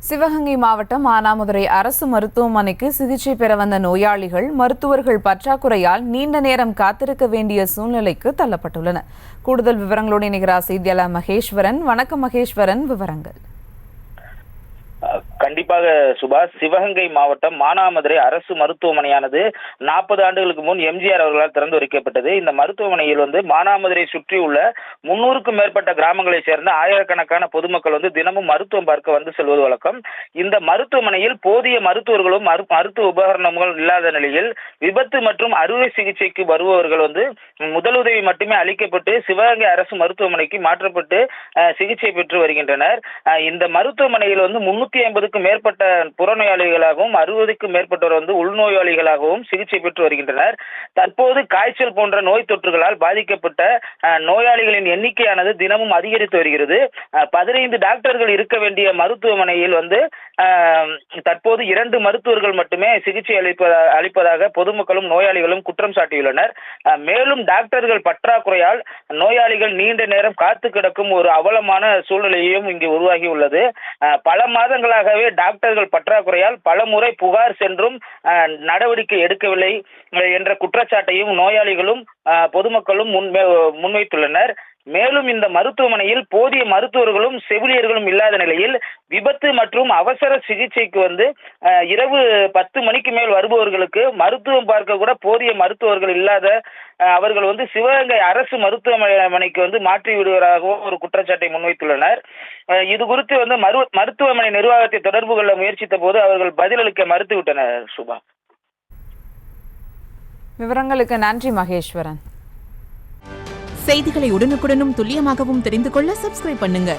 சிவகங்கை மாவட்டம் மானாமதுரை அரசு மருத்துவமனைக்கு சிகிச்சை பெற வந்த நோயாளிகள் மருத்துவர்கள் பற்றாக்குறையால் நீண்ட நேரம் காத்திருக்க வேண்டிய சூழ்நிலைக்கு தள்ளப்பட்டுள்ளனர். கூடுதல் விவரங்களோடு இணைகிறார் செய்தியாளர் மகேஸ்வரன். வணக்கம் மகேஸ்வரன், விவரங்கள். கண்டிப்பாக சுபாஷ், சிவகங்கை மாவட்டம் மானாமதுரை அரசு மருத்துவமனையானது 40 ஆண்டுகளுக்கு முன் எம்ஜிஆர் அவர்களால் திறந்து வைக்கப்பட்டது. இந்த மருத்துவமனையில் மானாமதுரை சுற்றியுள்ள 300க்கும் மேற்பட்ட கிராமங்களைச் சேர்ந்த ஆயிரக்கணக்கான பொதுமக்கள் தினமும் மருத்துவம் பார்க்க வந்து செல்வது வழக்கம். இந்த மருத்துவமனையில் போதிய மருத்துவர்களும் மருத்துவ உபகரணங்களும் இல்லாத நிலையில் விபத்து மற்றும் அறுவை சிகிச்சைக்கு வருபவர்கள் முதலுதவி மட்டுமே அளிக்கப்பட்டு சிவகங்கை அரசு மருத்துவமனைக்கு மாற்றப்பட்டு சிகிச்சை பெற்று வருகின்றனர். இந்த மருத்துவமனையில் 350க்கும் மேற்பட்ட புறநோயாளிகளாகவும் 60க்கும் மேற்பட்டோர் உள்நோயாளிகளாகவும் சிகிச்சை பெற்று வருகின்றனர். தற்போது காய்ச்சல் போன்ற நோய் தொற்றுகளால் பாதிக்கப்பட்ட நோயாளிகளின் எண்ணிக்கையானது தினமும் அதிகரித்து வருகிறது. 15 டாக்டர்கள் இருக்க வேண்டிய மருத்துவமனையில் தற்போது 2 மருத்துவர்கள் மட்டுமே சிகிச்சை அளிப்பதாக பொதுமக்களும் நோயாளிகளும் குற்றம் சாட்டியுள்ளனர். மேலும் டாக்டர்கள் பற்றாக்குறையால் நோயாளிகள் நீண்ட நேரம் காத்து கிடக்கும் ஒரு அவலமான சூழ்நிலையும் இங்கு உருவாகி உள்ளது. பல மாதங்களாகவே டாக்டர்கள் பற்றாக்குறையால் பல முறை புகார் சென்றும் நடவடிக்கை எடுக்கவில்லை என்ற குற்றச்சாட்டையும் நோயாளிகளும் பொதுமக்களும் முன்வைத்துள்ளனர். மேலும் இந்த மருத்துவமனையில் போதிய மருத்துவர்களும் செவிலியர்களும் இல்லாத நிலையில் விபத்து மற்றும் அவசர சிகிச்சைக்கு இரவு 10 மணிக்கு மேல் வருபவர்களுக்கு மருத்துவம் பார்க்க கூட போதிய மருத்துவர்கள் இல்லாத அவர்கள் சிவகங்கை அரசு மருத்துவமனைக்கு மாற்றி விடுவதாகவும் ஒரு குற்றச்சாட்டை முன்வைத்துள்ளனர். இது குறித்து மருத்துவமனை நிர்வாகத்தை தொடர்பு கொள்ள முயற்சித்த போது அவர்கள் பதிலளிக்க மறுத்துவிட்டனர். சுபா, விவரங்களுக்கு நன்றி மகேஸ்வரன். செய்திகளை உடனுக்குடனும் துல்லியமாகவும் தெரிந்து கொள்ள சப்ஸ்கிரைப் பண்ணுங்க.